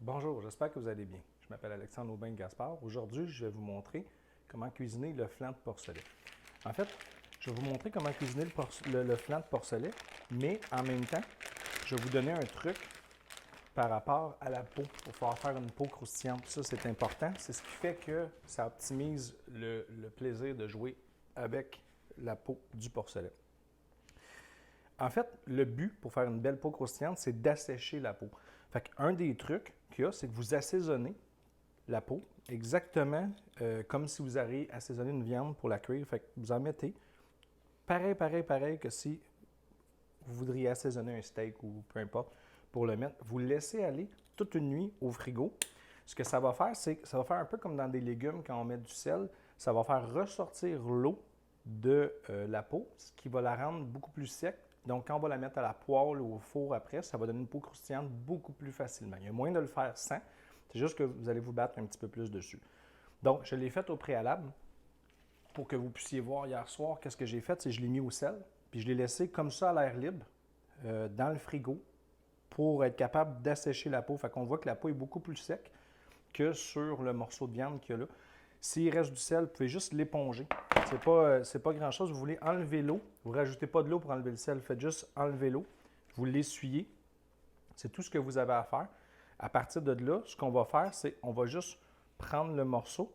Bonjour, j'espère que vous allez bien. Je m'appelle Alexandre Aubin-Gaspard. Aujourd'hui, je vais vous montrer comment cuisiner le flan de porcelet. En fait, je vais vous montrer comment cuisiner le flan de porcelet, mais en même temps, je vais vous donner un truc par rapport à la peau pour pouvoir faire une peau croustillante. Ça, c'est important. C'est ce qui fait que ça optimise le plaisir de jouer avec la peau du porcelet. En fait, le but pour faire une belle peau croustillante, c'est d'assécher la peau. Fait qu'un des trucs qu'il y a, c'est que vous assaisonnez la peau exactement comme si vous alliez assaisonner une viande pour la cuire. Fait que vous en mettez pareil que si vous voudriez assaisonner un steak ou peu importe pour le mettre. Vous le laissez aller toute une nuit au frigo. Ce que ça va faire, c'est que ça va faire un peu comme dans des légumes quand on met du sel. Ça va faire ressortir l'eau de la peau, ce qui va la rendre beaucoup plus sec. Donc, quand on va la mettre à la poêle ou au four après, ça va donner une peau croustillante beaucoup plus facilement. Il y a moyen de le faire sans. C'est juste que vous allez vous battre un petit peu plus dessus. Donc, je l'ai fait au préalable pour que vous puissiez voir hier soir qu'est-ce que j'ai fait. C'est que je l'ai mis au sel, puis je l'ai laissé comme ça à l'air libre dans le frigo pour être capable d'assécher la peau. Fait qu'on voit que la peau est beaucoup plus sec que sur le morceau de viande qu'il y a là. S'il reste du sel, vous pouvez juste l'éponger. C'est pas grand-chose. Vous voulez enlever l'eau. Vous ne rajoutez pas de l'eau pour enlever le sel. Faites juste enlever l'eau. Vous l'essuyez. C'est tout ce que vous avez à faire. À partir de là, ce qu'on va faire, c'est qu'on va juste prendre le morceau.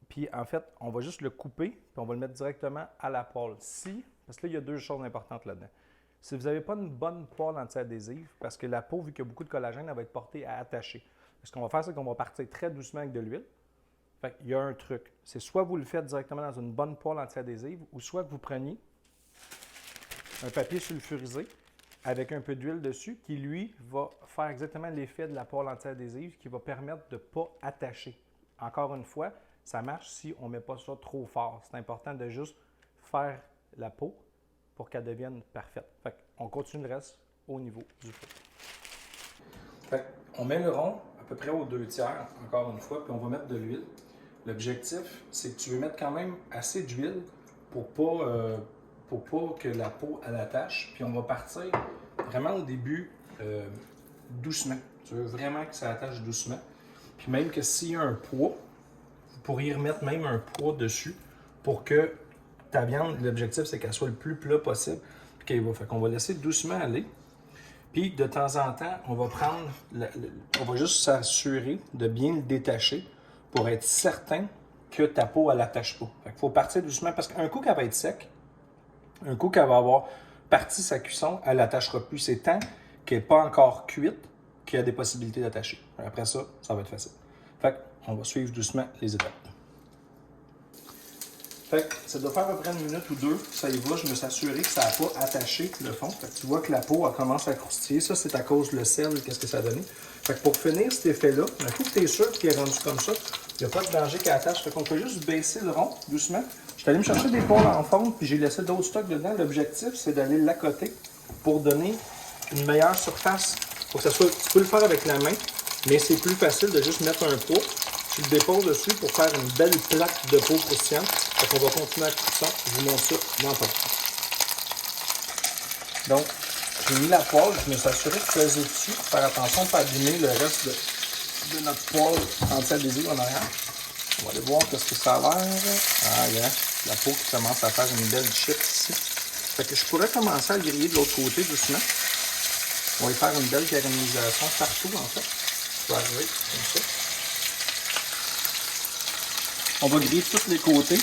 Puis en fait, on va juste le couper, puis on va le mettre directement à la poêle. Parce que là, il y a deux choses importantes là-dedans. Si vous n'avez pas une bonne poêle anti-adhésive, parce que la peau, vu qu'il y a beaucoup de collagène, elle va être portée à attacher. Ce qu'on va faire, c'est qu'on va partir très doucement avec de l'huile. Fait qu'il y a un truc. C'est soit vous le faites directement dans une bonne poêle anti-adhésive, ou soit que vous preniez un papier sulfurisé avec un peu d'huile dessus, qui lui va faire exactement l'effet de la poêle anti-adhésive, qui va permettre de ne pas attacher. Encore une fois, ça marche si on ne met pas ça trop fort. C'est important de juste faire la peau pour qu'elle devienne parfaite. Fait qu'on continue le reste au niveau du feu. Fait on met le rond à peu près aux 2/3, encore une fois, puis on va mettre de l'huile. L'objectif, c'est que tu veux mettre quand même assez d'huile pour pas que la peau elle attache. Puis on va partir vraiment au début doucement. Tu veux vraiment que ça attache doucement. Puis même que s'il y a un poids, vous pourriez remettre même un poids dessus pour que ta viande, l'objectif, c'est qu'elle soit le plus plat possible. Fait qu'on va laisser doucement aller. Puis de temps en temps, on va prendre, on va juste s'assurer de bien le détacher pour être certain que ta peau, elle n'attache pas. Fait qu'il faut partir doucement parce qu'un coup qu'elle va être sec, un coup qu'elle va avoir parti sa cuisson, elle n'attachera plus. C'est tant qu'elle n'est pas encore cuite qu'il y a des possibilités d'attacher. Après ça, ça va être facile. Fait qu'on va suivre doucement les étapes. Fait que ça doit faire à peu près une minute ou deux, ça y va, je me suis assuré que ça n'a pas attaché le fond. Fait que tu vois que la peau elle commence à croustiller, ça c'est à cause du sel, qu'est-ce que ça a donné. Fait que pour finir cet effet-là, un coup que tu es sûr qu'il est rendu comme ça, il n'y a pas de danger qu'il attache. Fait qu'on peut juste baisser le rond doucement. Je suis allé me chercher des poils en fonte, puis j'ai laissé d'autres stocks dedans. L'objectif, c'est d'aller l'accoter pour donner une meilleure surface. Pour que ça soit, tu peux le faire avec la main, mais c'est plus facile de juste mettre un poids. Tu le déposes dessus pour faire une belle plaque de peau croustillante. Fait qu'on va continuer à cuisson. Je vous montre ça dans pas. Donc, j'ai mis la poêle. Je me suis assuré de peser dessus pour faire attention de ne pas abîmer le reste de notre poêle anti-adhésive en arrière. On va aller voir ce que ça a l'air. Ah, yeah. La peau qui commence à faire une belle chip ici. Fait que je pourrais commencer à le griller de l'autre côté doucement. On va y faire une belle caramélisation partout en fait. Ça va arriver comme ça. On va griller de tous les côtés.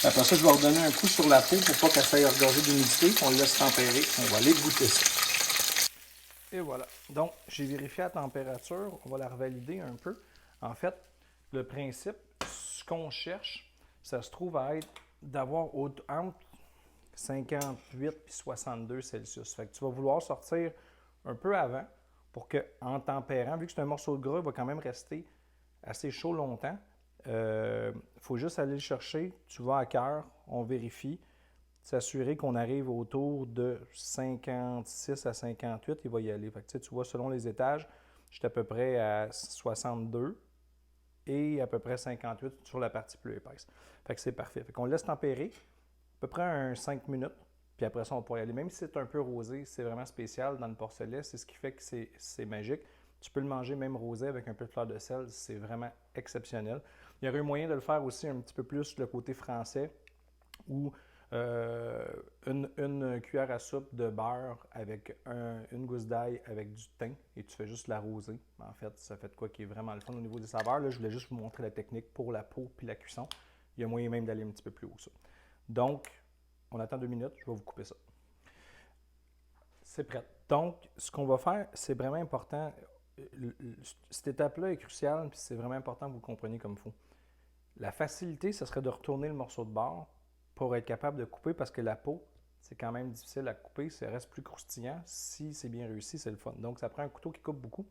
Après ça, je vais redonner un coup sur la peau pour pas qu'elle s'aille regorger d'humidité. On le laisse tempérer. On va aller goûter ça. Et voilà. Donc, j'ai vérifié la température. On va la revalider un peu. En fait, le principe, ce qu'on cherche, ça se trouve à être d'avoir entre 58 et 62 Celsius. Fait que tu vas vouloir sortir un peu avant pour que, en tempérant, vu que c'est un morceau de gras, il va quand même rester assez chaud longtemps. Faut juste aller le chercher. Tu vas à cœur, on vérifie, s'assurer qu'on arrive autour de 56 à 58, il va y aller. Fait que, tu vois, selon les étages, j'étais à peu près à 62 et à peu près 58 sur la partie plus épaisse. Fait que c'est parfait. Fait qu'on laisse tempérer à peu près un 5 minutes, puis après ça, on pourrait y aller. Même si c'est un peu rosé, c'est vraiment spécial dans le porcelet, c'est ce qui fait que c'est magique. Tu peux le manger même rosé avec un peu de fleur de sel, c'est vraiment exceptionnel. Il y aurait eu moyen de le faire aussi un petit peu plus le côté français, où une cuillère à soupe de beurre avec une gousse d'ail avec du thym et tu fais juste l'arroser. En fait, ça fait de quoi qui est vraiment le fun au niveau des saveurs. Là, je voulais juste vous montrer la technique pour la peau puis la cuisson. Il y a moyen même d'aller un petit peu plus haut ça. Donc, on attend 2 minutes, je vais vous couper ça. C'est prêt. Donc, ce qu'on va faire, c'est vraiment important. Cette étape-là est cruciale, puis c'est vraiment important que vous le compreniez comme il faut. La facilité, ce serait de retourner le morceau de bord pour être capable de couper parce que la peau, c'est quand même difficile à couper, ça reste plus croustillant. Si c'est bien réussi, c'est le fun. Donc, ça prend un couteau qui coupe beaucoup.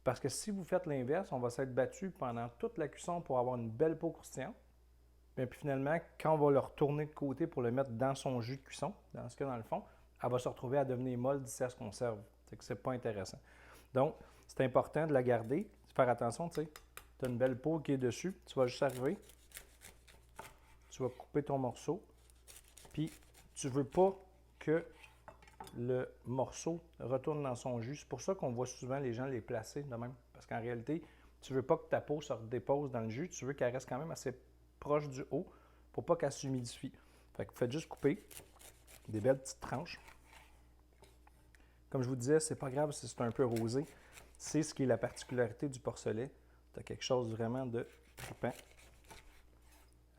Parce que si vous faites l'inverse, on va s'être battu pendant toute la cuisson pour avoir une belle peau croustillante. Et puis finalement, quand on va le retourner de côté pour le mettre dans son jus de cuisson, dans ce cas dans le fond, elle va se retrouver à devenir molle d'ici à ce qu'on serve. C'est que c'est pas intéressant. Donc, c'est important de la garder, de faire attention, tu sais. Tu as une belle peau qui est dessus, tu vas juste arriver, tu vas couper ton morceau, puis tu ne veux pas que le morceau retourne dans son jus. C'est pour ça qu'on voit souvent les gens les placer de même. Parce qu'en réalité, tu ne veux pas que ta peau se redépose dans le jus, tu veux qu'elle reste quand même assez proche du haut pour pas qu'elle s'humidifie. Fait que faites juste couper des belles petites tranches. Comme je vous disais, c'est pas grave si c'est un peu rosé. C'est ce qui est la particularité du porcelet. Tu as quelque chose vraiment de trippant.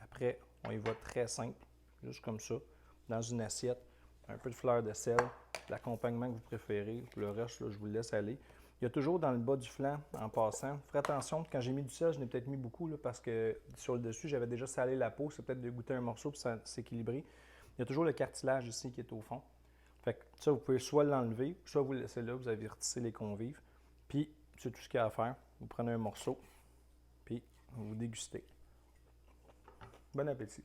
Après, on y va très simple, juste comme ça, dans une assiette, un peu de fleur de sel, l'accompagnement que vous préférez. Le reste, là, je vous le laisse aller. Il y a toujours dans le bas du flanc, en passant, faites attention, quand j'ai mis du sel, je n'ai peut-être mis beaucoup là, parce que sur le dessus, j'avais déjà salé la peau. C'est peut-être de goûter un morceau pour s'équilibrer. Il y a toujours le cartilage ici qui est au fond. Fait que ça, vous pouvez soit l'enlever, soit vous le laisser là, vous avez retissé les convives. Puis, c'est tout ce qu'il y a à faire. Vous prenez un morceau, puis vous dégustez. Bon appétit!